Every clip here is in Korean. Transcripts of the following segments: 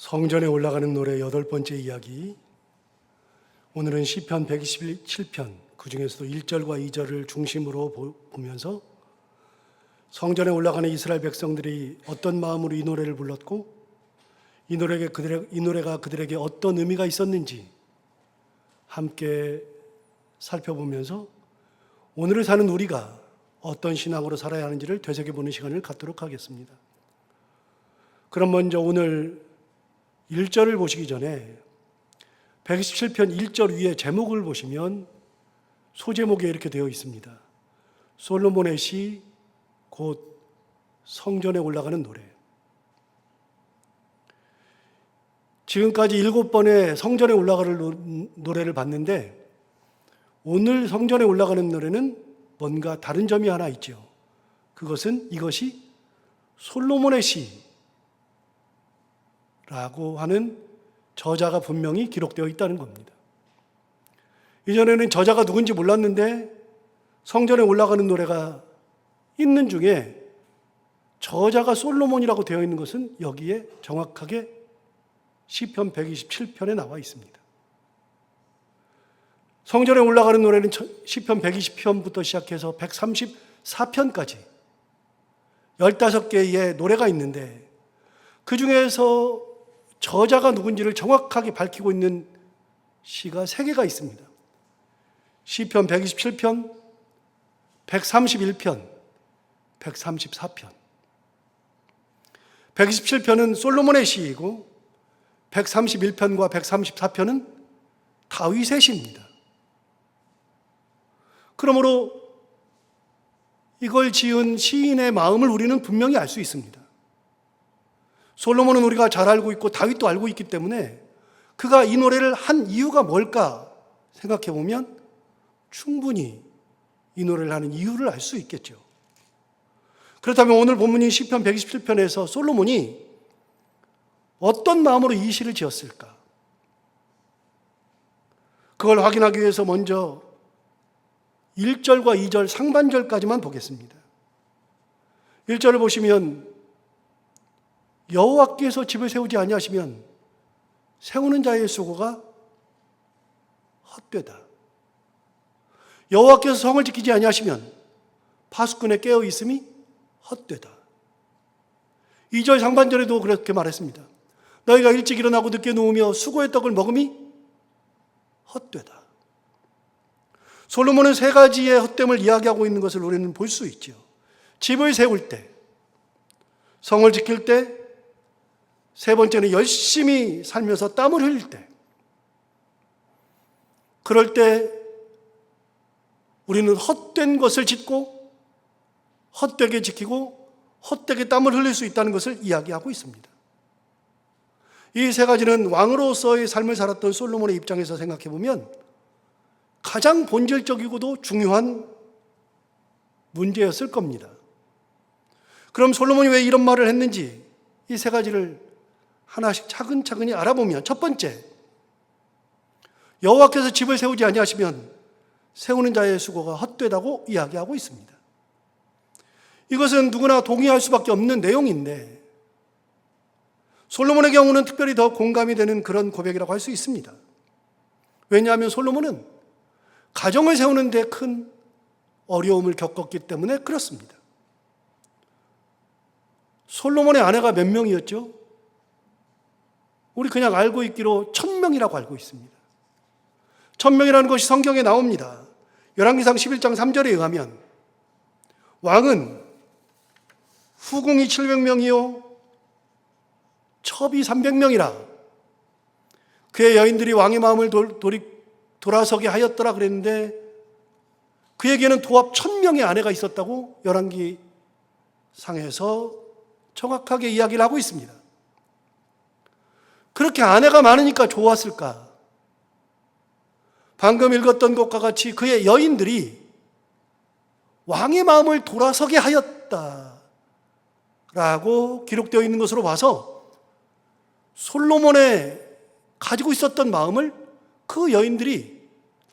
성전에 올라가는 노래 8번째 이야기. 오늘은 시편 127편, 그 중에서도 1절과 2절을 중심으로 보면서 성전에 올라가는 이스라엘 백성들이 어떤 마음으로 이 노래를 불렀고 이 노래가 그들에게 어떤 의미가 있었는지 함께 살펴보면서 오늘을 사는 우리가 어떤 신앙으로 살아야 하는지를 되새겨보는 시간을 갖도록 하겠습니다. 그럼 먼저 오늘 1절을 보시기 전에 127편 1절 위에 제목을 보시면 소제목에 이렇게 되어 있습니다. 솔로몬의 시, 곧 성전에 올라가는 노래. 지금까지 7번의 성전에 올라가는 노래를 봤는데 오늘 성전에 올라가는 노래는 뭔가 다른 점이 하나 있죠. 그것은 이것이 솔로몬의 시라고 하는 저자가 분명히 기록되어 있다는 겁니다. 이전에는 저자가 누군지 몰랐는데 성전에 올라가는 노래가 있는 중에 저자가 솔로몬이라고 되어 있는 것은 여기에 정확하게 시편 127편에 나와 있습니다. 성전에 올라가는 노래는 시편 120편부터 시작해서 134편까지 15개의 노래가 있는데 그 중에서 저자가 누군지를 정확하게 밝히고 있는 시가 3개가 있습니다. 시편 127편, 131편, 134편. 127편은 솔로몬의 시이고 131편과 134편은 다윗의 시입니다. 그러므로 이걸 지은 시인의 마음을 우리는 분명히 알 수 있습니다. 솔로몬은 우리가 잘 알고 있고 다윗도 알고 있기 때문에 그가 이 노래를 한 이유가 뭘까 생각해 보면 충분히 이 노래를 하는 이유를 알 수 있겠죠. 그렇다면 오늘 본문인 시편 127편에서 솔로몬이 어떤 마음으로 이 시를 지었을까? 그걸 확인하기 위해서 먼저 1절과 2절 상반절까지만 보겠습니다. 1절을 보시면 여호와께서 집을 세우지 아니하시면 세우는 자의 수고가 헛되다. 여호와께서 성을 지키지 아니하시면 파수꾼의 깨어 있음이 헛되다. 2절 상반절에도 그렇게 말했습니다. 너희가 일찍 일어나고 늦게 누우며 수고의 떡을 먹음이 헛되다. 솔로몬은 3가지의 헛됨을 이야기하고 있는 것을 우리는 볼 수 있죠. 집을 세울 때, 성을 지킬 때, 3번째는 열심히 살면서 땀을 흘릴 때, 그럴 때 우리는 헛된 것을 짓고 헛되게 지키고 헛되게 땀을 흘릴 수 있다는 것을 이야기하고 있습니다. 이 3가지는 왕으로서의 삶을 살았던 솔로몬의 입장에서 생각해 보면 가장 본질적이고도 중요한 문제였을 겁니다. 그럼 솔로몬이 왜 이런 말을 했는지 이 3가지를 하나씩 차근차근히 알아보면 첫 번째, 여호와께서 집을 세우지 아니하시면 세우는 자의 수고가 헛되다고 이야기하고 있습니다. 이것은 누구나 동의할 수밖에 없는 내용인데 솔로몬의 경우는 특별히 더 공감이 되는 그런 고백이라고 할 수 있습니다. 왜냐하면 솔로몬은 가정을 세우는 데 큰 어려움을 겪었기 때문에 그렇습니다. 솔로몬의 아내가 몇 명이었죠? 우리 그냥 알고 있기로 1000명이라고 알고 있습니다. 1000명이라는 것이 성경에 나옵니다. 열왕기상 11장 3절에 의하면 왕은 후궁이 700명이요 첩이 300명이라 그의 여인들이 왕의 마음을 돌아서게 하였더라 그랬는데 그에게는 도합 1000명의 아내가 있었다고 열왕기상에서 정확하게 이야기를 하고 있습니다. 그렇게 아내가 많으니까 좋았을까? 방금 읽었던 것과 같이 그의 여인들이 왕의 마음을 돌아서게 하였다라고 기록되어 있는 것으로 봐서 솔로몬의 가지고 있었던 마음을 그 여인들이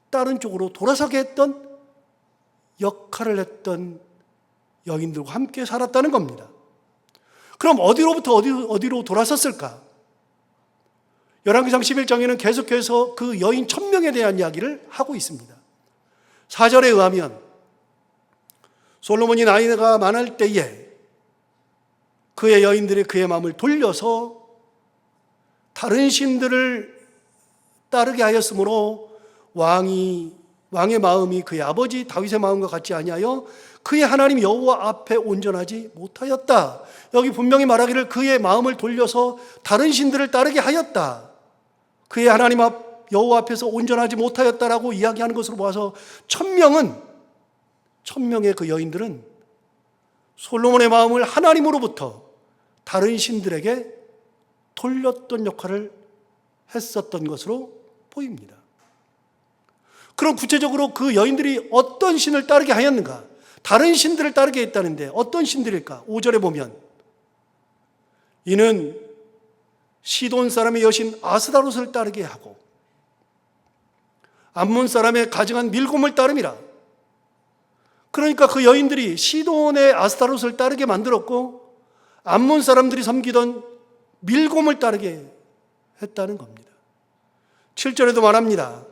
다른 쪽으로 돌아서게 했던 역할을 했던 여인들과 함께 살았다는 겁니다. 그럼 어디로부터 어디로 돌아섰을까? 열왕기상 11장에는 계속해서 그 여인 1000명에 대한 이야기를 하고 있습니다. 4절에 의하면 솔로몬이 나이가 많을 때에 그의 여인들이 그의 마음을 돌려서 다른 신들을 따르게 하였으므로 왕의 마음이 그의 아버지 다윗의 마음과 같지 아니하여 그의 하나님 여호와 앞에 온전하지 못하였다. 여기 분명히 말하기를 그의 마음을 돌려서 다른 신들을 따르게 하였다. 그의 하나님 여호와 앞에서 온전하지 못하였다라고 이야기하는 것으로 보아서 1000명의 그 여인들은 솔로몬의 마음을 하나님으로부터 다른 신들에게 돌렸던 역할을 했었던 것으로 보입니다. 그럼 구체적으로 그 여인들이 어떤 신을 따르게 하였는가? 다른 신들을 따르게 했다는데 어떤 신들일까? 5절에 보면 이는 시돈 사람의 여신 아스다롯을 따르게 하고 암몬 사람의 가증한 밀곰을 따름이라. 그러니까 그 여인들이 시돈의 아스다롯을 따르게 만들었고 암몬 사람들이 섬기던 밀곰을 따르게 했다는 겁니다. 7절에도 말합니다.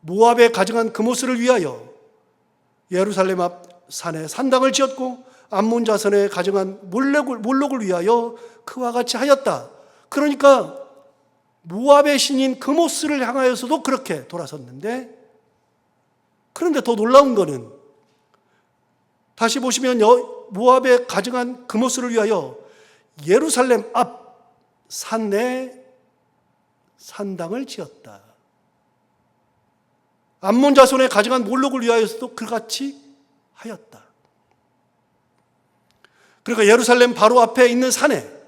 모압의 가증한 그모스를 위하여 예루살렘 앞 산에 산당을 지었고 암몬 자손의 가증한 몰록을 위하여 그와 같이 하였다. 그러니까 모압의 신인 그모스를 향하여서도 그렇게 돌아섰는데, 그런데 더 놀라운 거는 다시 보시면 모압의 가증한 그모스를 위하여 예루살렘 앞 산에 산당을 지었다. 암몬 자손의 가증한 몰록을 위하여서도 그같이 하였다. 그러니까 예루살렘 바로 앞에 있는 산에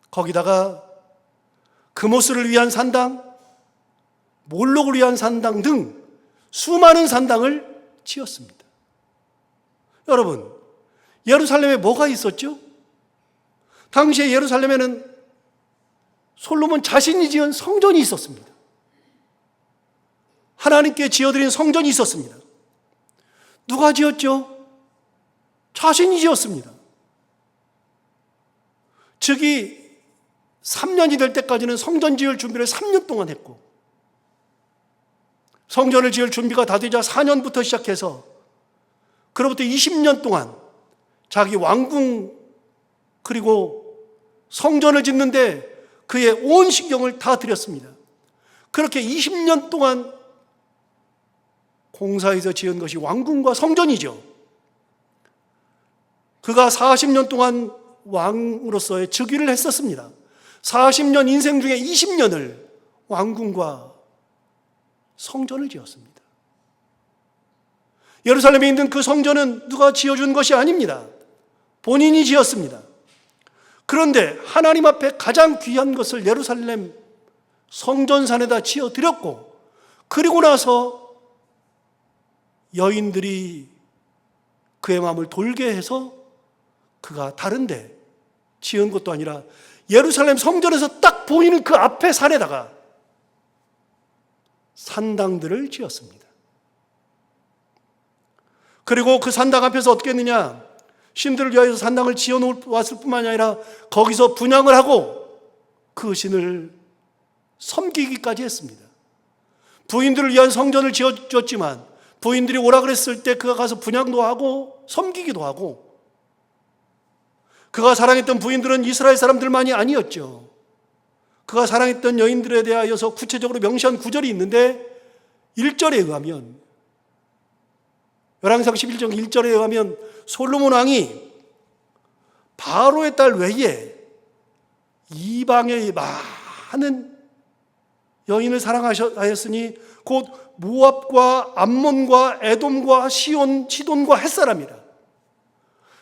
거기다가 그모스를 위한 산당, 몰록을 위한 산당 등 수많은 산당을 지었습니다. 여러분, 예루살렘에 뭐가 있었죠? 당시에 예루살렘에는 솔로몬 자신이 지은 성전이 있었습니다. 하나님께 지어드린 성전이 있었습니다. 누가 지었죠? 자신이 지었습니다. 즉위 3년이 될 때까지는 성전 지을 준비를 3년 동안 했고, 성전을 지을 준비가 다 되자 4년부터 시작해서 그로부터 20년 동안 자기 왕궁 그리고 성전을 짓는데 그의 온 신경을 다 들였습니다. 그렇게 20년 동안 공사해서 지은 것이 왕궁과 성전이죠. 그가 40년 동안 왕으로서의 즉위를 했었습니다. 40년 인생 중에 20년을 왕궁과 성전을 지었습니다. 예루살렘에 있는 그 성전은 누가 지어준 것이 아닙니다. 본인이 지었습니다. 그런데 하나님 앞에 가장 귀한 것을 예루살렘 성전산에다 지어드렸고, 그리고 나서 여인들이 그의 마음을 돌게 해서 그가 다른데 지은 것도 아니라 예루살렘 성전에서 딱 보이는 그 앞에 산에다가 산당들을 지었습니다. 그리고 그 산당 앞에서 어떻게 했느냐? 신들을 위하여서 산당을 지어놓았을 뿐만 아니라 거기서 분향을 하고 그 신을 섬기기까지 했습니다. 부인들을 위한 성전을 지어줬지만 부인들이 오라 그랬을 때 그가 가서 분향도 하고 섬기기도 하고, 그가 사랑했던 부인들은 이스라엘 사람들만이 아니었죠. 그가 사랑했던 여인들에 대하여서 구체적으로 명시한 구절이 있는데 1절에 의하면, 열왕기상 11장 1절에 의하면 솔로몬 왕이 바로의 딸 외에 이방의 많은 여인을 사랑하였으니 곧 모압과 암몬과 에돔과 시돈과 햇사람이라.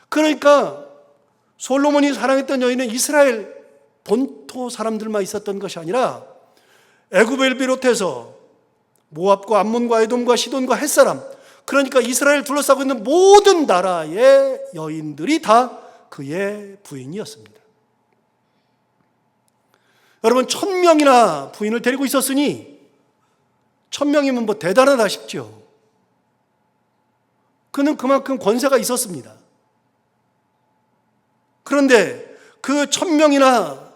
그러니까 솔로몬이 사랑했던 여인은 이스라엘 본토 사람들만 있었던 것이 아니라 애굽을 비롯해서 모압과 암몬과 에돔과 시돈과 햇사람, 그러니까 이스라엘 둘러싸고 있는 모든 나라의 여인들이 다 그의 부인이었습니다. 여러분, 1000명이나 부인을 데리고 있었으니 1000명이면 뭐 대단하다 싶죠. 그는 그만큼 권세가 있었습니다. 그런데 그 1000명이나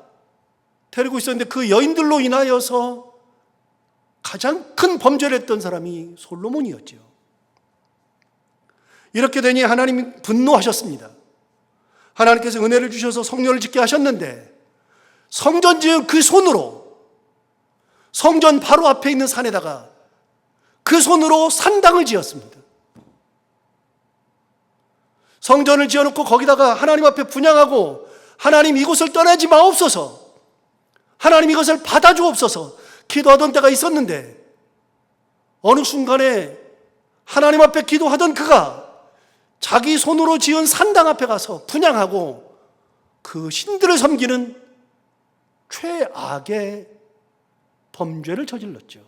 데리고 있었는데 그 여인들로 인하여서 가장 큰 범죄를 했던 사람이 솔로몬이었죠. 이렇게 되니 하나님이 분노하셨습니다. 하나님께서 은혜를 주셔서 성전을 짓게 하셨는데 성전 지은 그 손으로 성전 바로 앞에 있는 산에다가 그 손으로 산당을 지었습니다. 성전을 지어놓고 거기다가 하나님 앞에 분향하고 하나님 이곳을 떠나지 마옵소서, 하나님 이것을 받아주옵소서 기도하던 때가 있었는데 어느 순간에 하나님 앞에 기도하던 그가 자기 손으로 지은 산당 앞에 가서 분향하고 그 신들을 섬기는 최악의 범죄를 저질렀죠.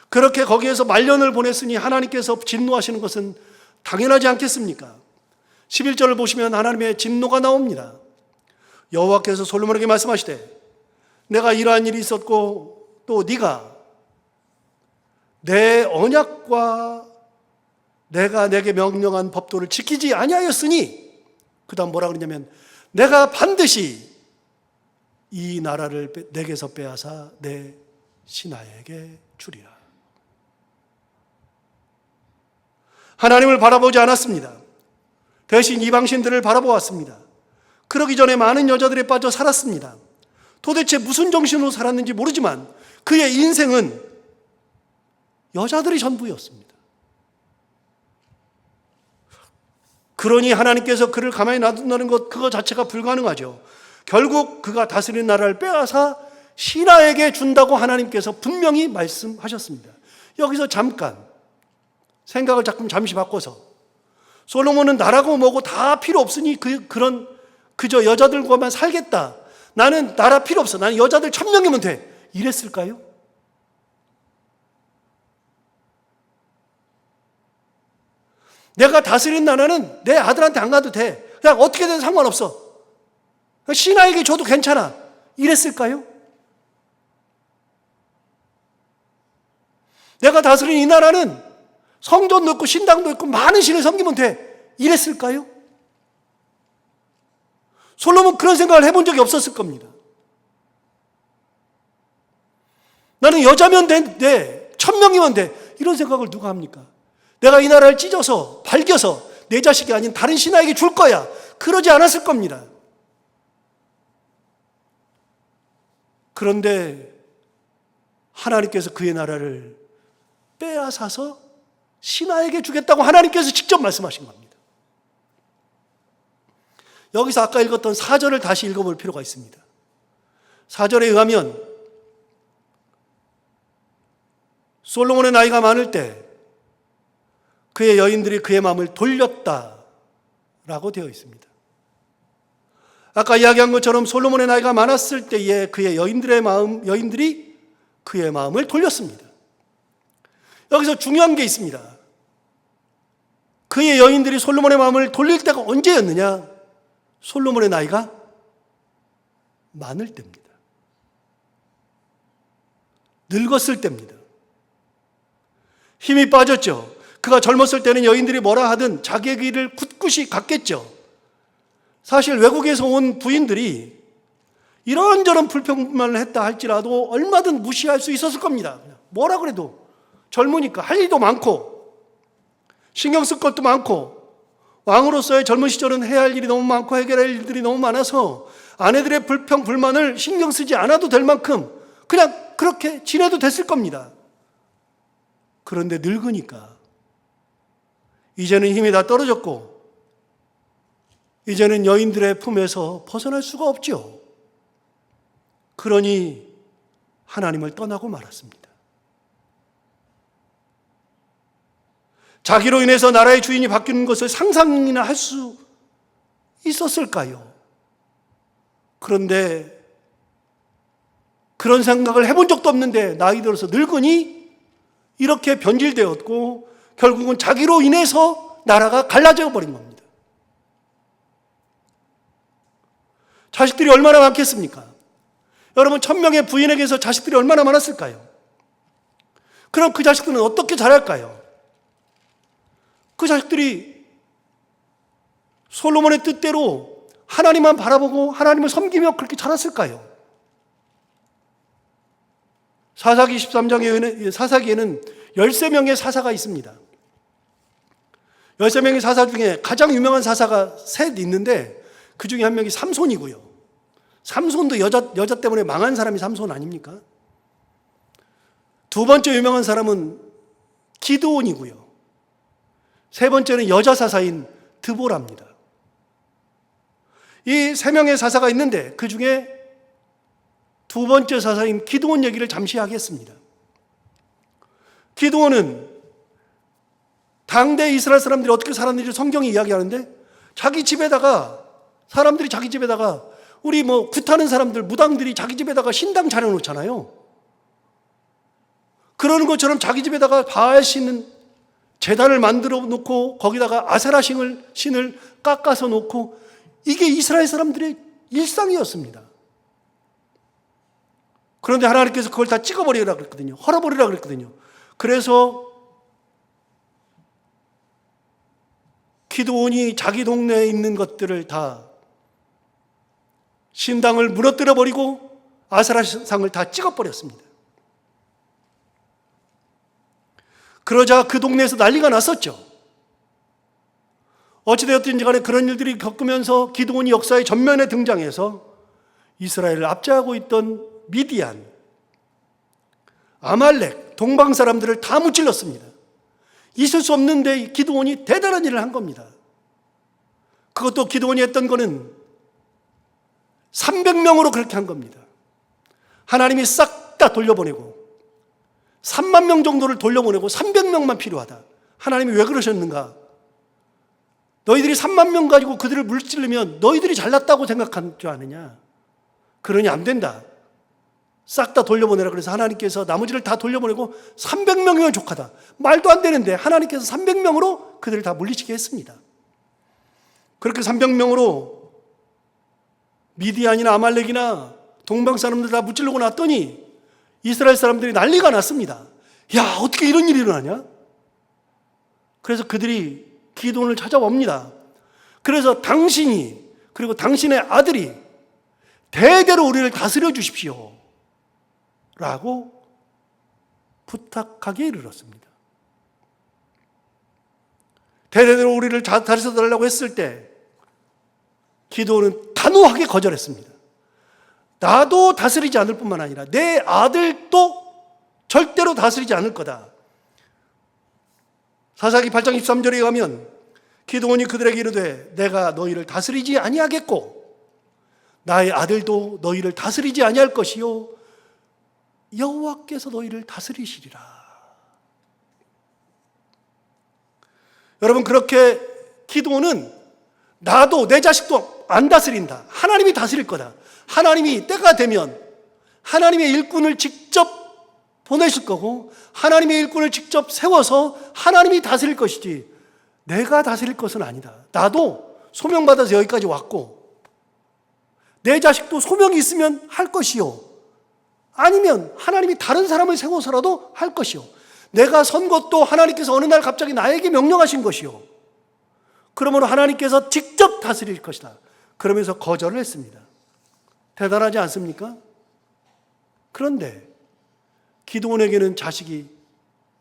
그렇게 거기에서 말년을 보냈으니 하나님께서 진노하시는 것은 당연하지 않겠습니까? 11절을 보시면 하나님의 진노가 나옵니다. 여호와께서 솔로몬에게 말씀하시되 내가 이러한 일이 있었고 또 네가 내 언약과 내가 내게 명령한 법도를 지키지 아니하였으니, 그 다음 뭐라 그러냐면 내가 반드시 이 나라를 내게서 빼앗아 내 신하에게 주리라. 하나님을 바라보지 않았습니다. 대신 이방신들을 바라보았습니다. 그러기 전에 많은 여자들에 빠져 살았습니다. 도대체 무슨 정신으로 살았는지 모르지만 그의 인생은 여자들이 전부였습니다. 그러니 하나님께서 그를 가만히 놔둔다는 것, 그거 자체가 불가능하죠. 결국 그가 다스리는 나라를 빼앗아 신하에게 준다고 하나님께서 분명히 말씀하셨습니다. 여기서 잠깐 생각을 잠시 바꿔서 솔로몬은 나라고 뭐고 다 필요 없으니 그저 여자들과만 살겠다, 나는 나라 필요 없어, 나는 여자들 1000명이면 돼, 이랬을까요? 내가 다스린 나라는 내 아들한테 안 가도 돼, 그냥 어떻게든 상관없어, 신하에게 줘도 괜찮아, 이랬을까요? 내가 다스린 이 나라는 성전도 있고 신당도 있고 많은 신을 섬기면 돼, 이랬을까요? 솔로몬 그런 생각을 해본 적이 없었을 겁니다. 나는 여자면 돼, 1000명이면 돼, 이런 생각을 누가 합니까? 내가 이 나라를 찢어서 발겨서 내 자식이 아닌 다른 신하에게 줄 거야, 그러지 않았을 겁니다. 그런데 하나님께서 그의 나라를 빼앗아서 신하에게 주겠다고 하나님께서 직접 말씀하신 겁니다. 여기서 아까 읽었던 4절을 다시 읽어볼 필요가 있습니다. 4절에 의하면 솔로몬의 나이가 많을 때 그의 여인들이 그의 마음을 돌렸다라고 되어 있습니다. 아까 이야기한 것처럼 솔로몬의 나이가 많았을 때에 그의 여인들이 그의 마음을 돌렸습니다. 여기서 중요한 게 있습니다. 그의 여인들이 솔로몬의 마음을 돌릴 때가 언제였느냐? 솔로몬의 나이가 많을 때입니다. 늙었을 때입니다. 힘이 빠졌죠. 그가 젊었을 때는 여인들이 뭐라 하든 자기의 길을 굳굳이 갔겠죠. 사실 외국에서 온 부인들이 이런저런 불평만을 했다 할지라도 얼마든 무시할 수 있었을 겁니다. 뭐라 그래도 젊으니까 할 일도 많고 신경 쓸 것도 많고 왕으로서의 젊은 시절은 해야 할 일이 너무 많고 해결할 일들이 너무 많아서 아내들의 불평, 불만을 신경 쓰지 않아도 될 만큼 그냥 그렇게 지내도 됐을 겁니다. 그런데 늙으니까 이제는 힘이 다 떨어졌고 이제는 여인들의 품에서 벗어날 수가 없죠. 그러니 하나님을 떠나고 말았습니다. 자기로 인해서 나라의 주인이 바뀌는 것을 상상이나 할 수 있었을까요? 그런데 그런 생각을 해본 적도 없는데 나이 들어서 늙으니 이렇게 변질되었고 결국은 자기로 인해서 나라가 갈라져 버린 겁니다. 자식들이 얼마나 많겠습니까? 여러분 1000명의 부인에게서 자식들이 얼마나 많았을까요? 그럼 그 자식들은 어떻게 자랄까요? 그 자식들이 솔로몬의 뜻대로 하나님만 바라보고 하나님을 섬기며 그렇게 자랐을까요? 사사기 13장에는 13명의 사사가 있습니다. 13명의 사사 중에 가장 유명한 사사가 셋 있는데 그 중에 한 명이 삼손이고요. 삼손도 여자 때문에 망한 사람이 삼손 아닙니까? 두 번째 유명한 사람은 기드온이고요. 세 번째는 여자 사사인 드보라입니다. 이 세 명의 사사가 있는데 그 중에 두 번째 사사인 기드온 얘기를 잠시 하겠습니다. 기드온은 당대 이스라엘 사람들이 어떻게 살았는지 성경이 이야기하는데 사람들이 자기 집에다가 우리 굿하는 사람들, 무당들이 자기 집에다가 신당 차려놓잖아요. 그러는 것처럼 자기 집에다가 바알 신은 제단을 만들어 놓고 거기다가 아세라 신을 깎아서 놓고 이게 이스라엘 사람들의 일상이었습니다. 그런데 하나님께서 그걸 다 찍어버리라 그랬거든요. 헐어버리라 그랬거든요. 그래서 기드온이 자기 동네에 있는 것들을 다 신당을 무너뜨려 버리고 아세라 상을 다 찍어버렸습니다. 그러자 그 동네에서 난리가 났었죠. 어찌되었든지 간에 그런 일들이 겪으면서 기드온이 역사의 전면에 등장해서 이스라엘을 압제하고 있던 미디안, 아말렉, 동방 사람들을 다 무찔렀습니다. 있을 수 없는데 기드온이 대단한 일을 한 겁니다. 그것도 기드온이 했던 거는 300명으로 그렇게 한 겁니다. 하나님이 싹 다 돌려보내고 3만 명 정도를 돌려보내고 300명만 필요하다. 하나님이 왜 그러셨는가? 너희들이 3만 명 가지고 그들을 물찌르면 너희들이 잘났다고 생각한 줄 아느냐? 그러니 안 된다. 싹 다 돌려보내라. 그래서 하나님께서 나머지를 다 돌려보내고 300명이면 족하다. 말도 안 되는데 하나님께서 300명으로 그들을 다 물리치게 했습니다. 그렇게 300명으로 미디안이나 아말렉이나 동방 사람들 다 무찌르고 났더니 이스라엘 사람들이 난리가 났습니다. 야, 어떻게 이런 일이 일어나냐? 그래서 그들이 기드온을 찾아옵니다. 그래서 당신이 그리고 당신의 아들이 대대로 우리를 다스려 주십시오 라고 부탁하기에 이르렀습니다. 대대로 우리를 다스려 달라고 했을 때 기드온은 단호하게 거절했습니다. 나도 다스리지 않을 뿐만 아니라 내 아들도 절대로 다스리지 않을 거다. 사사기 8장 23절에 가면 기드온이 그들에게 이르되 내가 너희를 다스리지 아니하겠고 나의 아들도 너희를 다스리지 아니할 것이요 여호와께서 너희를 다스리시리라. 여러분, 그렇게 기드온은 나도 내 자식도 안 다스린다. 하나님이 다스릴 거다. 하나님이 때가 되면 하나님의 일꾼을 직접 보내실 거고 하나님의 일꾼을 직접 세워서 하나님이 다스릴 것이지 내가 다스릴 것은 아니다. 나도 소명받아서 여기까지 왔고 내 자식도 소명이 있으면 할 것이요 아니면 하나님이 다른 사람을 세워서라도 할 것이요 내가 선 것도 하나님께서 어느 날 갑자기 나에게 명령하신 것이요 그러므로 하나님께서 직접 다스릴 것이다. 그러면서 거절을 했습니다. 대단하지 않습니까? 그런데 기드온에게는 자식이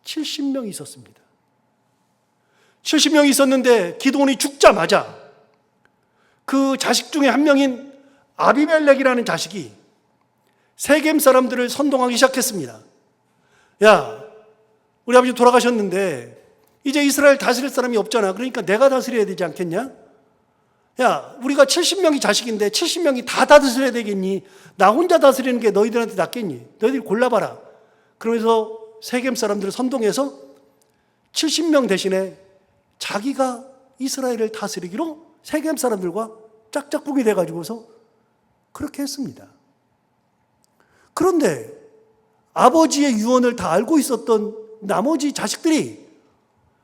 70명이 있었습니다. 70명이 있었는데 기드온이 죽자마자 그 자식 중에 한 명인 아비멜렉이라는 자식이 세겜 사람들을 선동하기 시작했습니다. 야, 우리 아버지 돌아가셨는데 이제 이스라엘 다스릴 사람이 없잖아. 그러니까 내가 다스려야 되지 않겠냐? 야, 우리가 70명이 자식인데 70명이 다 다스려야 되겠니? 나 혼자 다스리는 게 너희들한테 낫겠니? 너희들이 골라봐라. 그러면서 세겜 사람들을 선동해서 70명 대신에 자기가 이스라엘을 다스리기로 세겜 사람들과 짝짝꿍이 돼가지고서 그렇게 했습니다. 그런데 아버지의 유언을 다 알고 있었던 나머지 자식들이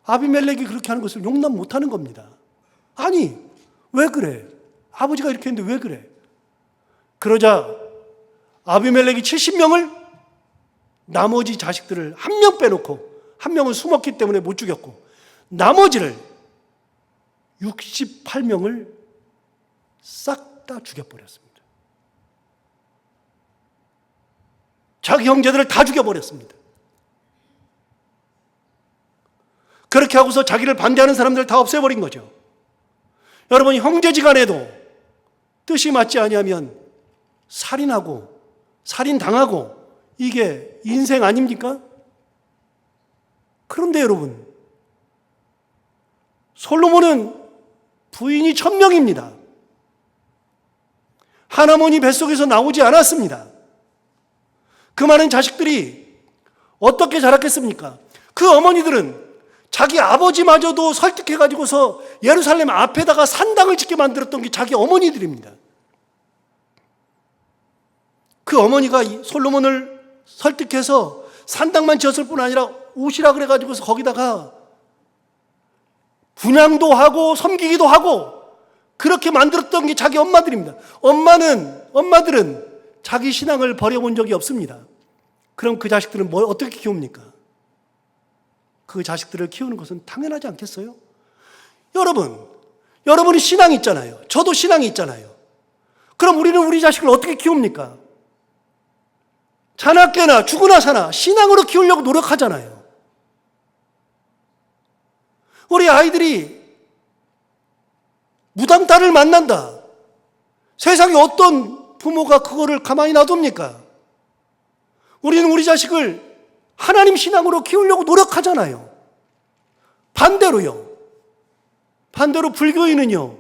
아비멜렉이 그렇게 하는 것을 용납 못하는 겁니다. 아니, 왜 그래? 아버지가 이렇게 했는데 왜 그래? 그러자 아비멜렉이 70명을 나머지 자식들을 한 명 빼놓고 한 명은 숨었기 때문에 못 죽였고 나머지를 68명을 싹 다 죽여버렸습니다. 자기 형제들을 다 죽여버렸습니다. 그렇게 하고서 자기를 반대하는 사람들을 다 없애버린 거죠. 여러분, 형제지간에도 뜻이 맞지 아니하면 살인하고 살인당하고 이게 인생 아닙니까? 그런데 여러분, 솔로몬은 부인이 1000명입니다. 하나머니 뱃속에서 나오지 않았습니다. 그 많은 자식들이 어떻게 자랐겠습니까? 그 어머니들은 자기 아버지마저도 설득해가지고서 예루살렘 앞에다가 산당을 짓게 만들었던 게 자기 어머니들입니다. 그 어머니가 솔로몬을 설득해서 산당만 지었을 뿐 아니라 오시라 그래가지고서 거기다가 분향도 하고 섬기기도 하고 그렇게 만들었던 게 자기 엄마들입니다. 엄마들은 자기 신앙을 버려본 적이 없습니다. 그럼 그 자식들은 뭘 어떻게 키웁니까? 그 자식들을 키우는 것은 당연하지 않겠어요? 여러분이 신앙이 있잖아요. 저도 신앙이 있잖아요. 그럼 우리는 우리 자식을 어떻게 키웁니까? 자나 깨나 죽으나 사나 신앙으로 키우려고 노력하잖아요. 우리 아이들이 무당 딸을 만난다. 세상에 어떤 부모가 그거를 가만히 놔둡니까? 우리는 우리 자식을 하나님 신앙으로 키우려고 노력하잖아요. 반대로 불교인은요,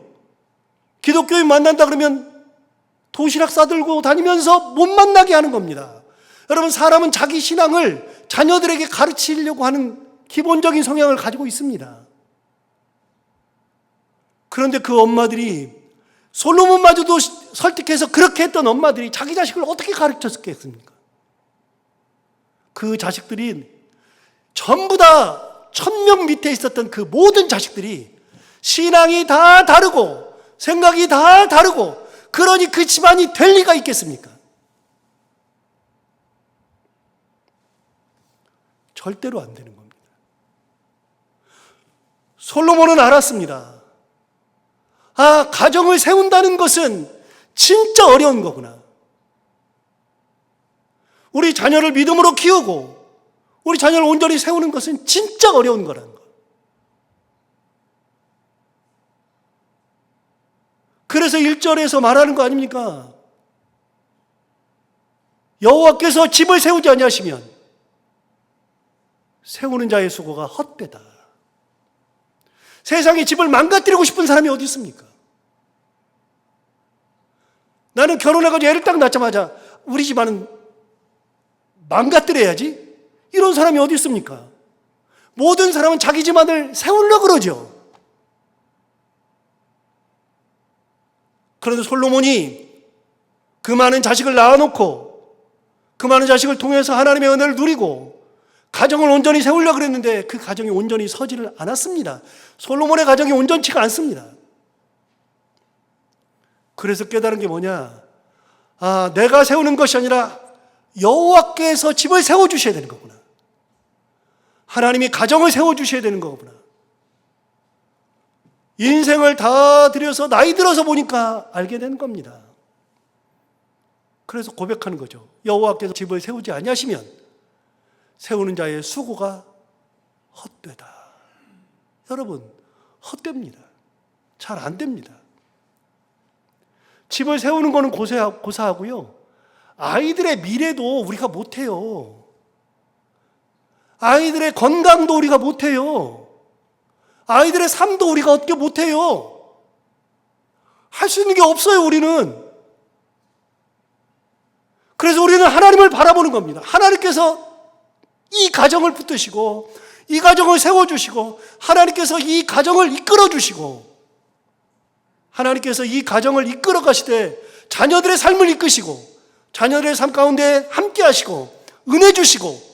기독교인 만난다 그러면 도시락 싸들고 다니면서 못 만나게 하는 겁니다. 여러분, 사람은 자기 신앙을 자녀들에게 가르치려고 하는 기본적인 성향을 가지고 있습니다. 그런데 그 엄마들이, 솔로몬마저도 설득해서 그렇게 했던 엄마들이 자기 자식을 어떻게 가르쳤겠습니까? 그 자식들이 전부 다 1000명 밑에 있었던 그 모든 자식들이 신앙이 다 다르고 생각이 다 다르고, 그러니 그 집안이 될 리가 있겠습니까? 절대로 안 되는 겁니다. 솔로몬은 알았습니다. 가정을 세운다는 것은 진짜 어려운 거구나. 우리 자녀를 믿음으로 키우고 우리 자녀를 온전히 세우는 것은 진짜 어려운 거라는 거. 그래서 1절에서 말하는 거 아닙니까? 여호와께서 집을 세우지 아니하시면 세우는 자의 수고가 헛되다. 세상에 집을 망가뜨리고 싶은 사람이 어디 있습니까? 나는 결혼해가지고 애를 딱 낳자마자 우리 집안은 망가뜨려야지, 이런 사람이 어디 있습니까? 모든 사람은 자기 집안을 세우려고 그러죠. 그런데 솔로몬이 그 많은 자식을 낳아놓고 그 많은 자식을 통해서 하나님의 은혜를 누리고 가정을 온전히 세우려고 그랬는데 그 가정이 온전히 서지를 않았습니다. 솔로몬의 가정이 온전치가 않습니다. 그래서 깨달은 게 뭐냐? 내가 세우는 것이 아니라 여호와께서 집을 세워주셔야 되는 거구나. 하나님이 가정을 세워주셔야 되는 거구나. 인생을 다 들여서 나이 들어서 보니까 알게 된 겁니다. 그래서 고백하는 거죠. 여호와께서 집을 세우지 아니하시면 세우는 자의 수고가 헛되다. 여러분, 헛됩니다. 잘 안 됩니다. 집을 세우는 거는 고사하고요. 아이들의 미래도 우리가 못해요. 아이들의 건강도 우리가 못해요. 아이들의 삶도 우리가 어떻게 못해요. 할 수 있는 게 없어요, 우리는. 그래서 우리는 하나님을 바라보는 겁니다. 하나님께서 이 가정을 붙드시고 이 가정을 세워주시고 하나님께서 이 가정을 이끌어주시고 하나님께서 이 가정을 이끌어 가시되 자녀들의 삶을 이끄시고 자녀들의 삶 가운데 함께 하시고 은혜 주시고,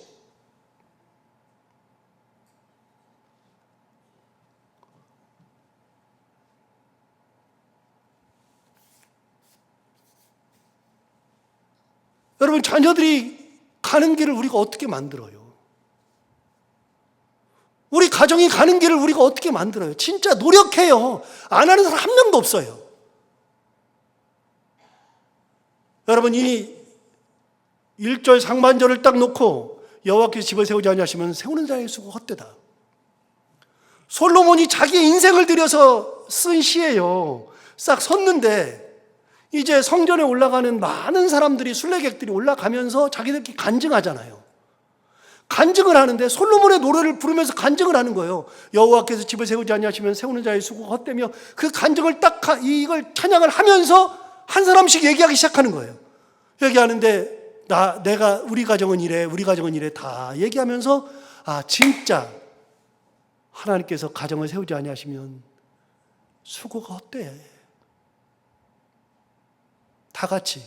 여러분, 자녀들이 가는 길을 우리가 어떻게 만들어요? 우리 가정이 가는 길을 우리가 어떻게 만들어요? 진짜 노력해요. 안 하는 사람 한 명도 없어요. 여러분, 이 1절 상반절을 딱 놓고 여호와께서 집을 세우지 아니하시면 세우는 자의 수고 헛되다. 솔로몬이 자기의 인생을 들여서 쓴 시예요. 싹 섰는데 이제 성전에 올라가는 많은 사람들이, 순례객들이 올라가면서 자기들끼리 간증하잖아요. 간증을 하는데 솔로몬의 노래를 부르면서 간증을 하는 거예요. 여호와께서 집을 세우지 아니하시면 세우는 자의 수고가 헛되며, 그 간증을 딱 이걸 찬양을 하면서 한 사람씩 얘기하기 시작하는 거예요. 얘기하는데 우리 가정은 이래, 우리 가정은 이래 다 얘기하면서, 아, 진짜 하나님께서 가정을 세우지 아니하시면 수고가 헛돼. 다 같이.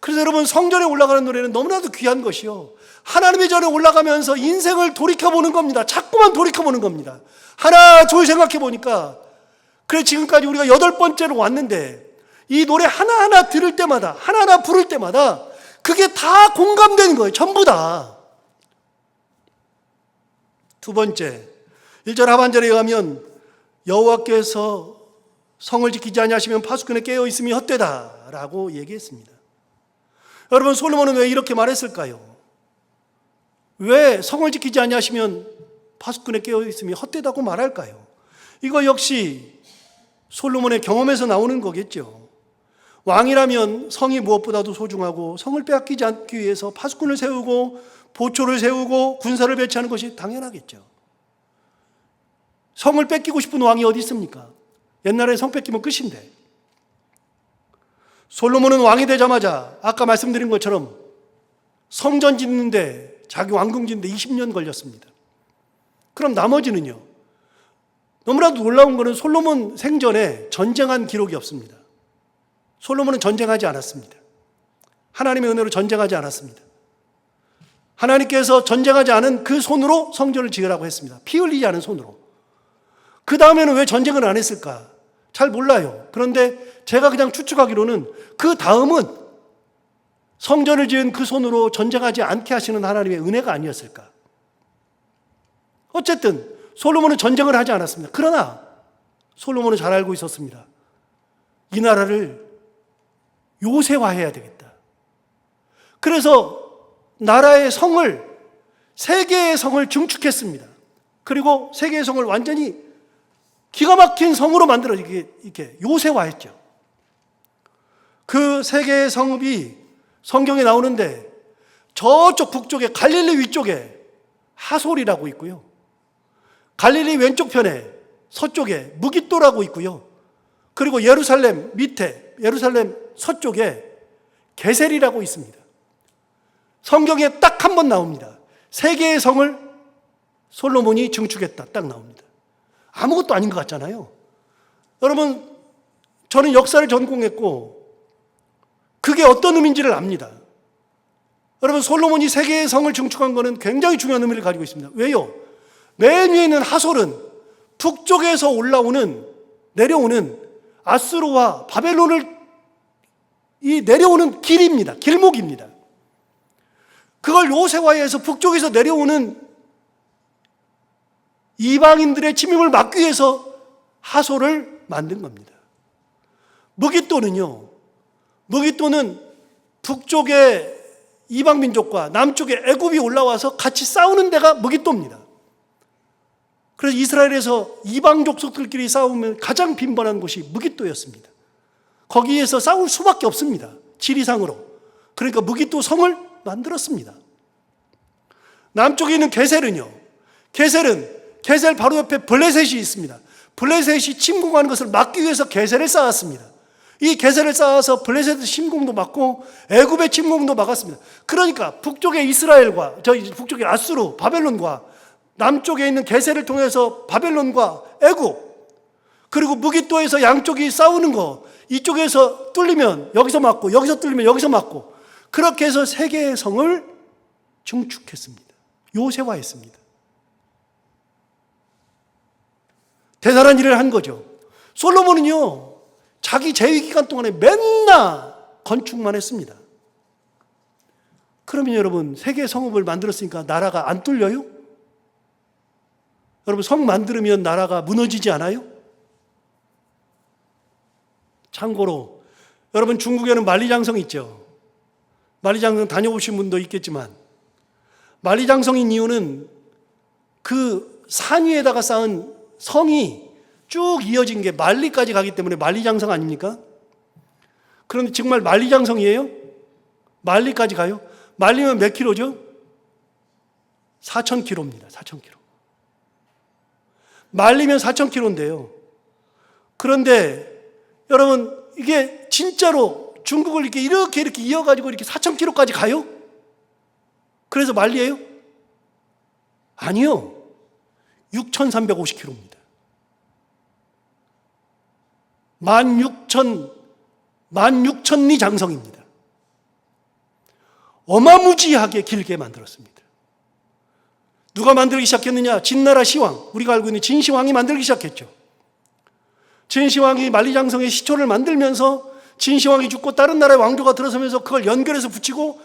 그래서 여러분, 성전에 올라가는 노래는 너무나도 귀한 것이요, 하나님의 전에 올라가면서 인생을 돌이켜보는 겁니다. 자꾸만 돌이켜보는 겁니다. 하나 둘 생각해 보니까, 그래 지금까지 우리가 8번째로 왔는데 이 노래 하나하나 들을 때마다, 하나하나 부를 때마다 그게 다 공감되는 거예요. 전부 다. 두 번째, 1절 하반절에 의하면 여호와께서 성을 지키지 아니하시면 파수꾼에 깨어 있음이 헛되다라고 얘기했습니다. 여러분, 솔로몬은 왜 이렇게 말했을까요? 왜 성을 지키지 아니하시면 파수꾼에 깨어 있음이 헛되다고 말할까요? 이거 역시 솔로몬의 경험에서 나오는 거겠죠. 왕이라면 성이 무엇보다도 소중하고 성을 빼앗기지 않기 위해서 파수꾼을 세우고 보초를 세우고 군사를 배치하는 것이 당연하겠죠. 성을 뺏기고 싶은 왕이 어디 있습니까? 옛날에 성 뺏기면 끝인데. 솔로몬은 왕이 되자마자 아까 말씀드린 것처럼 성전 짓는데, 자기 왕궁 짓는데 20년 걸렸습니다. 그럼 나머지는요? 너무나도 놀라운 것은 솔로몬 생전에 전쟁한 기록이 없습니다. 솔로몬은 전쟁하지 않았습니다. 하나님의 은혜로 전쟁하지 않았습니다. 하나님께서 전쟁하지 않은 그 손으로 성전을 지으라고 했습니다. 피 흘리지 않은 손으로. 그 다음에는 왜 전쟁을 안 했을까? 잘 몰라요. 그런데 제가 그냥 추측하기로는 그 다음은 성전을 지은 그 손으로 전쟁하지 않게 하시는 하나님의 은혜가 아니었을까? 어쨌든 솔로몬은 전쟁을 하지 않았습니다. 그러나 솔로몬은 잘 알고 있었습니다. 이 나라를 요새화해야 되겠다. 그래서 나라의 성을, 세 개의 성을 증축했습니다. 그리고 세 개의 성을 완전히 기가 막힌 성으로 만들어 이렇게 요새화했죠. 그 세 개의 성읍이 성경에 나오는데, 저쪽 북쪽에 갈릴리 위쪽에 하솔이라고 있고요, 갈릴리 왼쪽 편에 서쪽에 무깃도라고 있고요, 그리고 예루살렘 밑에, 예루살렘 서쪽에 게셀이라고 있습니다. 성경에 딱 한 번 나옵니다. 세 개의 성을 솔로몬이 증축했다, 딱 나옵니다. 아무것도 아닌 것 같잖아요. 여러분, 저는 역사를 전공했고 그게 어떤 의미인지를 압니다. 여러분, 솔로몬이 세 개의 성을 증축한 것은 굉장히 중요한 의미를 가지고 있습니다. 왜요? 맨 위에 있는 하솔은 북쪽에서 내려오는 아수르와 바벨론을 내려오는 길입니다. 길목입니다. 그걸 요새화해서 북쪽에서 내려오는 이방인들의 침입을 막기 위해서 하솔을 만든 겁니다. 무깃도는 북쪽의 이방민족과 남쪽의 애굽이 올라와서 같이 싸우는 데가 무깃도입니다. 그래서 이스라엘에서 이방 족속들끼리 싸우면 가장 빈번한 곳이 무깃도였습니다. 거기에서 싸울 수밖에 없습니다. 지리상으로. 그러니까 무깃도 성을 만들었습니다. 남쪽에 있는 게셀은요, 게셀 바로 옆에 블레셋이 있습니다. 블레셋이 침공하는 것을 막기 위해서 게셀을 쌓았습니다. 이 게셀을 쌓아서 블레셋의 침공도 막고 애굽의 침공도 막았습니다. 그러니까 북쪽의 이스라엘과 북쪽의 아수르, 바벨론과 남쪽에 있는 게셀을 통해서 바벨론과 애굽, 그리고 무깃도에서 양쪽이 싸우는 거, 이쪽에서 뚫리면 여기서 맞고 여기서 뚫리면 여기서 맞고, 그렇게 해서 세 개의 성을 증축했습니다. 요새화했습니다. 대단한 일을 한 거죠. 솔로몬은요, 자기 재위 기간 동안에 맨날 건축만 했습니다. 그러면 여러분, 세 개의 성읍을 만들었으니까 나라가 안 뚫려요? 여러분, 성 만들면 나라가 무너지지 않아요? 참고로 여러분, 중국에는 만리장성 있죠. 만리장성 다녀오신 분도 있겠지만, 만리장성인 이유는 그 산 위에다가 쌓은 성이 쭉 이어진 게 만리까지 가기 때문에 만리장성 아닙니까? 그런데 정말 만리장성이에요? 만리까지 가요? 만리면 몇 킬로죠? 4,000km입니다. 4,000km. 만리면 4,000km인데요. 그런데 여러분, 이게 진짜로 중국을 이렇게 이어가지고 이렇게 4,000km까지 가요? 그래서 만리예요? 아니요. 6,350km입니다. 16,000리 장성입니다. 어마무지하게 길게 만들었습니다. 누가 만들기 시작했느냐? 진나라 시왕, 우리가 알고 있는 진시황이 만들기 시작했죠. 진시황이 만리장성의 시초를 만들면서 진시황이 죽고 다른 나라의 왕조가 들어서면서 그걸 연결해서 붙이고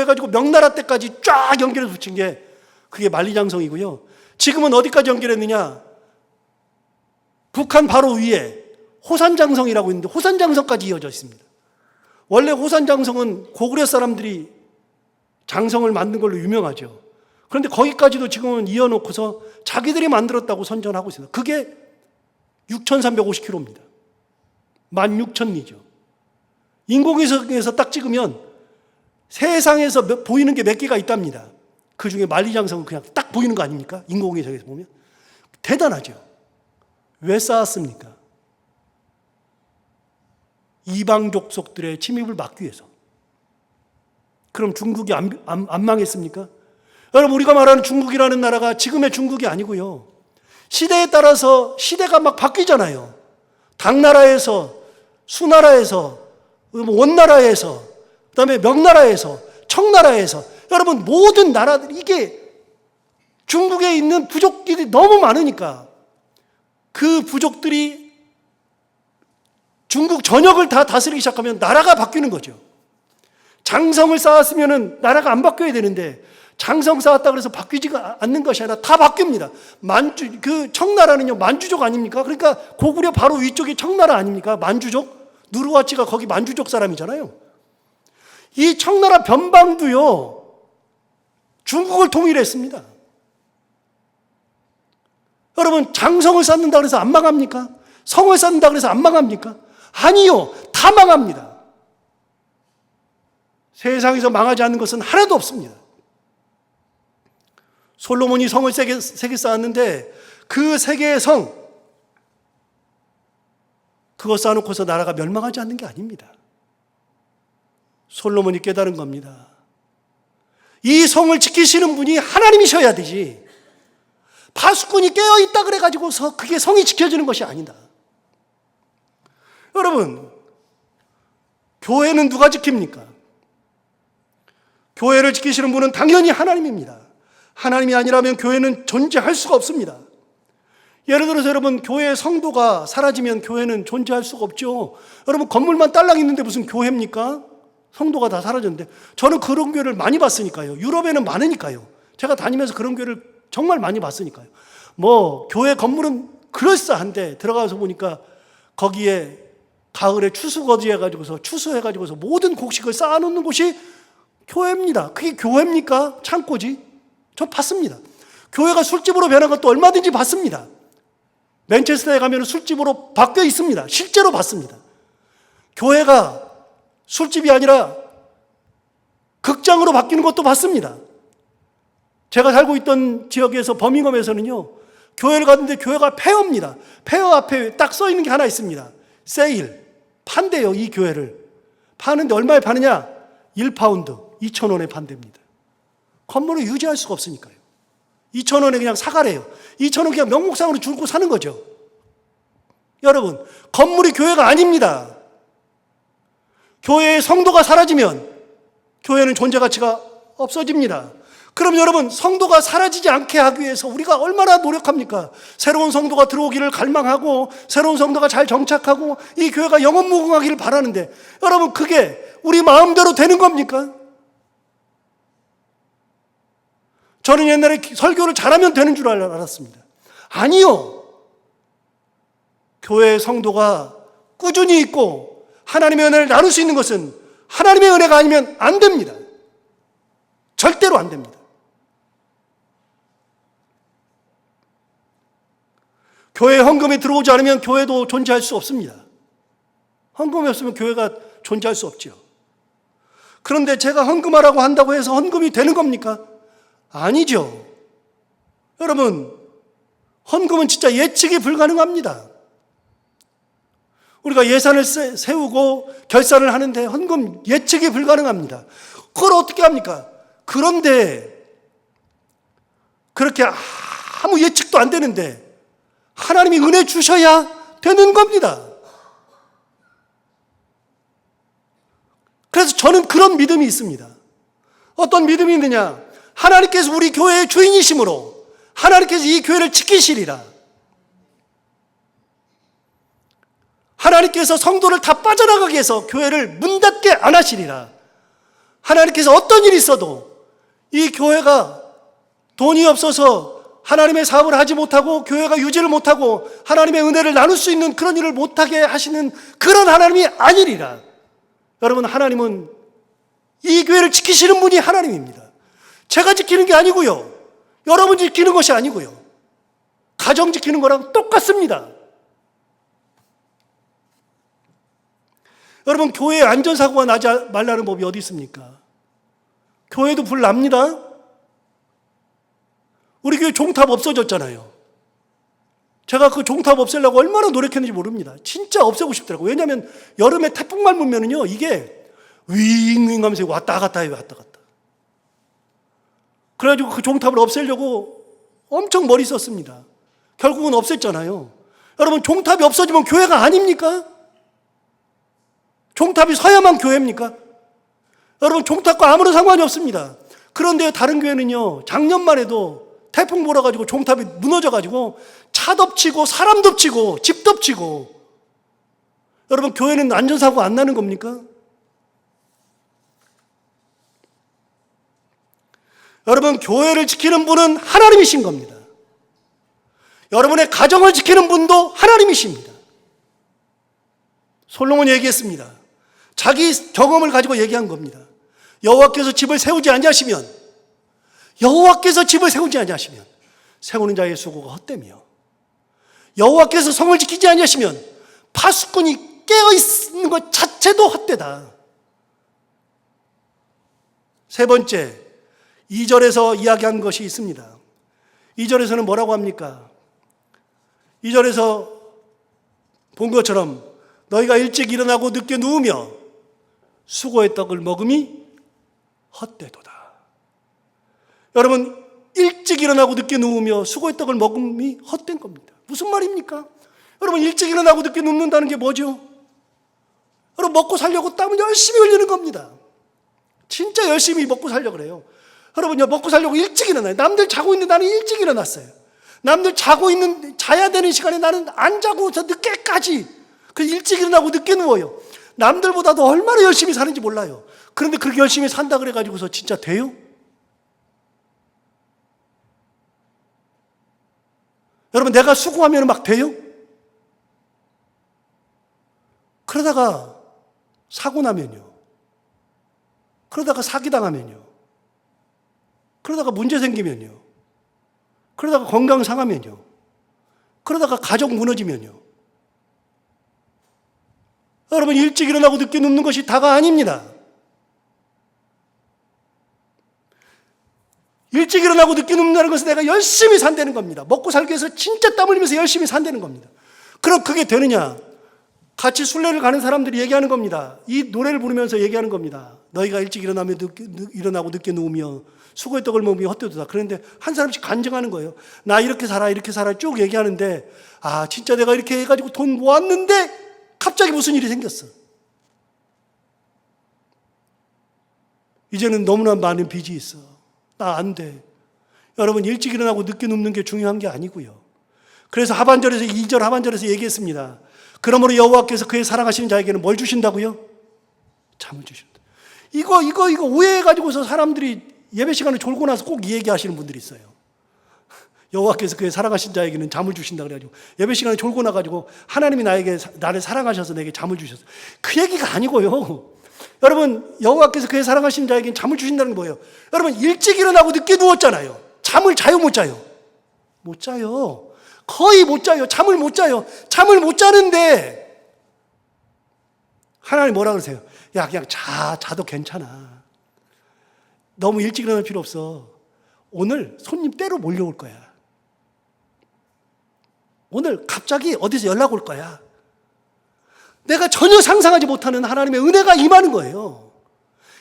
해가지고 명나라 때까지 쫙 연결해서 붙인 게 그게 만리장성이고요. 지금은 어디까지 연결했느냐? 북한 바로 위에 호산장성이라고 있는데 호산장성까지 이어져 있습니다. 원래 호산장성은 고구려 사람들이 장성을 만든 걸로 유명하죠. 그런데 거기까지도 지금은 이어놓고서 자기들이 만들었다고 선전하고 있습니다. 그게 6,350km입니다. 16,000리죠. 인공위성에서 딱 찍으면 세상에서 보이는 게 몇 개가 있답니다. 그 중에 만리장성은 그냥 딱 보이는 거 아닙니까? 인공위성에서 보면. 대단하죠. 왜 쌓았습니까? 이방 족속들의 침입을 막기 위해서. 그럼 중국이 안 망했습니까? 여러분, 우리가 말하는 중국이라는 나라가 지금의 중국이 아니고요. 시대에 따라서 시대가 막 바뀌잖아요. 당나라에서, 수나라에서, 원나라에서, 그 다음에 명나라에서, 청나라에서, 여러분, 모든 나라들, 이게 중국에 있는 부족들이 너무 많으니까 그 부족들이 중국 전역을 다 다스리기 시작하면 나라가 바뀌는 거죠. 장성을 쌓았으면 나라가 안 바뀌어야 되는데 장성 쌓았다 그래서 바뀌지가 않는 것이 아니라 다 바뀝니다. 그 청나라는요, 만주족 아닙니까? 그러니까 고구려 바로 위쪽이 청나라 아닙니까? 만주족? 누르와치가 거기 만주족 사람이잖아요. 이 청나라 변방도요, 중국을 통일했습니다. 여러분, 장성을 쌓는다 그래서 안 망합니까? 성을 쌓는다 그래서 안 망합니까? 아니요, 다 망합니다. 세상에서 망하지 않는 것은 하나도 없습니다. 솔로몬이 성을 세 개 쌓았는데 그 세 개의 성, 그거 쌓아놓고서 나라가 멸망하지 않는 게 아닙니다. 솔로몬이 깨달은 겁니다. 이 성을 지키시는 분이 하나님이셔야 되지, 파수꾼이 깨어있다 그래가지고서 그게 성이 지켜지는 것이 아니다. 여러분, 교회는 누가 지킵니까? 교회를 지키시는 분은 당연히 하나님입니다. 하나님이 아니라면 교회는 존재할 수가 없습니다. 예를 들어서 여러분, 교회의 성도가 사라지면 교회는 존재할 수가 없죠. 여러분, 건물만 딸랑 있는데 무슨 교회입니까? 성도가 다 사라졌는데. 저는 그런 교회를 많이 봤으니까요. 유럽에는 많으니까요. 제가 다니면서 그런 교회를 정말 많이 봤으니까요. 교회 건물은 그럴싸한데 들어가서 보니까 거기에 가을에 추수해가지고서 모든 곡식을 쌓아놓는 곳이 교회입니다. 그게 교회입니까? 창고지? 저 봤습니다. 교회가 술집으로 변한 것도 얼마든지 봤습니다. 맨체스터에 가면 술집으로 바뀌어 있습니다. 실제로 봤습니다. 교회가 술집이 아니라 극장으로 바뀌는 것도 봤습니다. 제가 살고 있던 지역에서 버밍엄에서는요, 교회를 갔는데 교회가 폐허입니다. 폐허 앞에 딱 써 있는 게 하나 있습니다. 세일. 판대요, 이 교회를. 파는데 얼마에 파느냐? 1파운드, 2,000원에 판답니다. 건물을 유지할 수가 없으니까요. 2,000원에 그냥 사가래요. 2,000원 그냥 명목상으로 주고 사는 거죠. 여러분, 건물이 교회가 아닙니다. 교회의 성도가 사라지면 교회는 존재 가치가 없어집니다. 그럼 여러분, 성도가 사라지지 않게 하기 위해서 우리가 얼마나 노력합니까? 새로운 성도가 들어오기를 갈망하고 새로운 성도가 잘 정착하고 이 교회가 영원무궁하기를 바라는데, 여러분, 그게 우리 마음대로 되는 겁니까? 저는 옛날에 설교를 잘하면 되는 줄 알았습니다. 아니요. 교회의 성도가 꾸준히 있고 하나님의 은혜를 나눌 수 있는 것은 하나님의 은혜가 아니면 안 됩니다. 절대로 안 됩니다. 교회에 헌금이 들어오지 않으면 교회도 존재할 수 없습니다. 헌금이 없으면 교회가 존재할 수 없죠. 그런데 제가 헌금하라고 한다고 해서 헌금이 되는 겁니까? 아니죠. 여러분, 헌금은 진짜 예측이 불가능합니다. 우리가 예산을 세우고 결산을 하는데 헌금 예측이 불가능합니다. 그걸 어떻게 합니까? 그런데 그렇게 아무 예측도 안 되는데 하나님이 은혜 주셔야 되는 겁니다. 그래서 저는 그런 믿음이 있습니다. 어떤 믿음이 있느냐? 하나님께서 우리 교회의 주인이심으로 하나님께서 이 교회를 지키시리라. 하나님께서 성도를 다 빠져나가게 해서 교회를 문 닫게 안 하시리라. 하나님께서 어떤 일이 있어도 이 교회가 돈이 없어서 하나님의 사업을 하지 못하고 교회가 유지를 못하고 하나님의 은혜를 나눌 수 있는 그런 일을 못하게 하시는 그런 하나님이 아니리라. 여러분, 하나님은 이 교회를 지키시는 분이 하나님입니다. 제가 지키는 게 아니고요. 여러분 지키는 것이 아니고요. 가정 지키는 거랑 똑같습니다. 여러분, 교회에 안전사고가 나지 말라는 법이 어디 있습니까? 교회도 불 납니다. 우리 교회 종탑 없어졌잖아요. 제가 그 종탑 없애려고 얼마나 노력했는지 모릅니다. 진짜 없애고 싶더라고요. 왜냐하면 여름에 태풍만 불면은요, 이게 윙윙 하면서 왔다 갔다 해요, 왔다 갔다. 그래가지고 그 종탑을 없애려고 엄청 머리 썼습니다. 결국은 없앴잖아요. 여러분, 종탑이 없어지면 교회가 아닙니까? 종탑이 서야만 교회입니까? 여러분, 종탑과 아무런 상관이 없습니다. 그런데 다른 교회는요, 작년만 해도 태풍 불어가지고 종탑이 무너져가지고 차 덮치고 사람 덮치고 집 덮치고. 여러분, 교회는 안전사고 안 나는 겁니까? 여러분, 교회를 지키는 분은 하나님이신 겁니다. 여러분의 가정을 지키는 분도 하나님이십니다. 솔로몬이 얘기했습니다. 자기 경험을 가지고 얘기한 겁니다. 여호와께서 집을 세우지 아니하시면, 여호와께서 집을 세우지 아니하시면 세우는 자의 수고가 헛되며, 여호와께서 성을 지키지 아니하시면 파수꾼이 깨어있는 것 자체도 헛되다. 세 번째, 2절에서 이야기한 것이 있습니다. 2절에서는 뭐라고 합니까? 2절에서 본 것처럼 너희가 일찍 일어나고 늦게 누우며 수고의 떡을 먹음이 헛되도다. 여러분, 일찍 일어나고 늦게 누우며 수고의 떡을 먹음이 헛된 겁니다. 무슨 말입니까? 여러분, 일찍 일어나고 늦게 눕는다는 게 뭐죠? 여러분, 먹고 살려고 땀을 열심히 흘리는 겁니다. 진짜 열심히 먹고 살려고 그래요. 여러분, 먹고 살려고 일찍 일어나요. 남들 자고 있는데 나는 일찍 일어났어요. 남들 자야 되는 시간에 나는 안 자고 저 늦게까지 일찍 일어나고 늦게 누워요. 남들보다도 얼마나 열심히 사는지 몰라요. 그런데 그렇게 열심히 산다 그래가지고서 진짜 돼요? 여러분, 내가 수고하면 막 돼요? 그러다가 사고 나면요. 그러다가 사기당하면요. 그러다가 문제 생기면요. 그러다가 건강 상하면요. 그러다가 가족 무너지면요. 여러분, 일찍 일어나고 늦게 눕는 것이 다가 아닙니다. 일찍 일어나고 늦게 눕는다는 것은 내가 열심히 산다는 겁니다. 먹고 살기 위해서 진짜 땀 흘리면서 열심히 산다는 겁니다. 그럼 그게 되느냐? 같이 순례를 가는 사람들이 얘기하는 겁니다. 이 노래를 부르면서 얘기하는 겁니다. 너희가 일찍 일어나고 늦게 누우며 수고의 떡을 먹으며 헛되도다. 그런데 한 사람씩 간증하는 거예요. 나 이렇게 살아 쭉 얘기하는데, 아, 진짜 내가 이렇게 해가지고 돈 모았는데 갑자기 무슨 일이 생겼어. 이제는 너무나 많은 빚이 있어. 나 안 돼. 여러분, 일찍 일어나고 늦게 눕는 게 중요한 게 아니고요. 그래서 하반절에서 2절 하반절에서 얘기했습니다. 그러므로 여호와께서 그의 사랑하시는 자에게는 뭘 주신다고요? 잠을 주신다. 이거 오해해가지고서 사람들이 예배 시간에 졸고 나서 꼭 이 얘기 하시는 분들이 있어요. 여호와께서 그의 사랑하신 자에게는 잠을 주신다 그래가지고 예배 시간에 졸고 나가지고 하나님이 나를 사랑하셔서 내게 잠을 주셨어요. 그 얘기가 아니고요. 여러분, 여호와께서 그의 사랑하시는 자에게는 잠을 주신다는 게 뭐예요? 여러분, 일찍 일어나고 늦게 누웠잖아요. 잠을 자요, 못 자요? 못 자요. 거의 못 자요. 잠을 못 자요. 잠을 못 자는데 하나님 뭐라 그러세요? 야, 그냥 자도 괜찮아. 너무 일찍 일어날 필요 없어. 오늘 손님 때로 몰려올 거야. 오늘 갑자기 어디서 연락 올 거야. 내가 전혀 상상하지 못하는 하나님의 은혜가 임하는 거예요.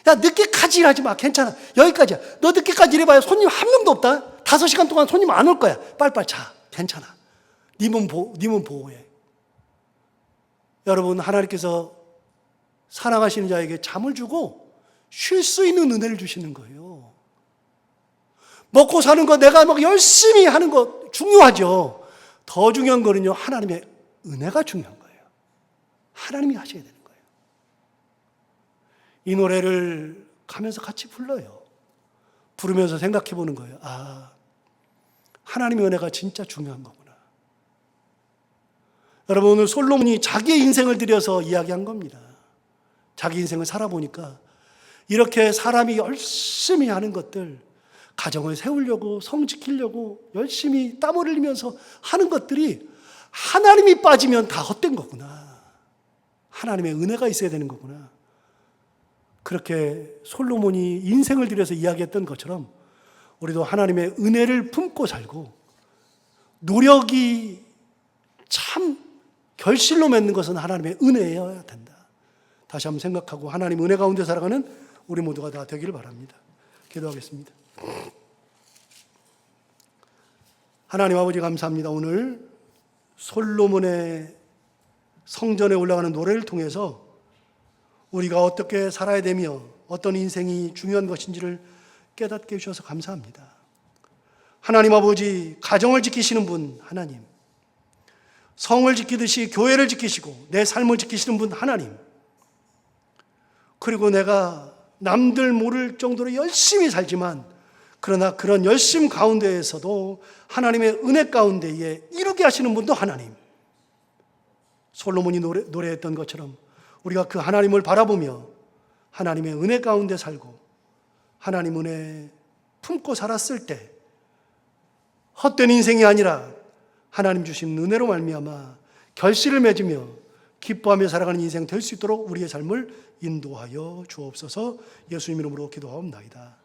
야, 늦게까지 일하지 마. 괜찮아. 여기까지야. 너 늦게까지 일해봐야 손님 한 명도 없다. 5시간 동안 손님 안 올 거야. 빨리빨리 자. 괜찮아. 네 몸 보호해. 여러분, 하나님께서 사랑하시는 자에게 잠을 주고 쉴 수 있는 은혜를 주시는 거예요. 먹고 사는 거 내가 막 열심히 하는 거 중요하죠. 더 중요한 거는요, 하나님의 은혜가 중요한 거예요. 하나님이 하셔야 되는 거예요. 이 노래를 가면서 같이 불러요. 부르면서 생각해 보는 거예요. 아, 하나님의 은혜가 진짜 중요한 거구나. 여러분, 오늘 솔로몬이 자기의 인생을 들여서 이야기한 겁니다. 자기 인생을 살아보니까 이렇게 사람이 열심히 하는 것들, 가정을 세우려고, 성 지키려고 열심히 땀 흘리면서 하는 것들이 하나님이 빠지면 다 헛된 거구나. 하나님의 은혜가 있어야 되는 거구나. 그렇게 솔로몬이 인생을 들여서 이야기했던 것처럼 우리도 하나님의 은혜를 품고 살고, 노력이 참 결실로 맺는 것은 하나님의 은혜여야 된다. 다시 한번 생각하고 하나님 은혜 가운데 살아가는 우리 모두가 다 되기를 바랍니다. 기도하겠습니다. 하나님 아버지, 감사합니다. 오늘 솔로몬의 성전에 올라가는 노래를 통해서 우리가 어떻게 살아야 되며 어떤 인생이 중요한 것인지를 깨닫게 해주셔서 감사합니다. 하나님 아버지, 가정을 지키시는 분 하나님, 성을 지키듯이 교회를 지키시고 내 삶을 지키시는 분 하나님, 그리고 내가 남들 모를 정도로 열심히 살지만 그러나 그런 열심 가운데에서도 하나님의 은혜 가운데에 이루게 하시는 분도 하나님. 솔로몬이 노래했던 것처럼 우리가 그 하나님을 바라보며 하나님의 은혜 가운데 살고 하나님 은혜 품고 살았을 때 헛된 인생이 아니라 하나님 주신 은혜로 말미암아 결실을 맺으며 기뻐하며 살아가는 인생 될 수 있도록 우리의 삶을 인도하여 주옵소서. 예수님 이름으로 기도하옵나이다.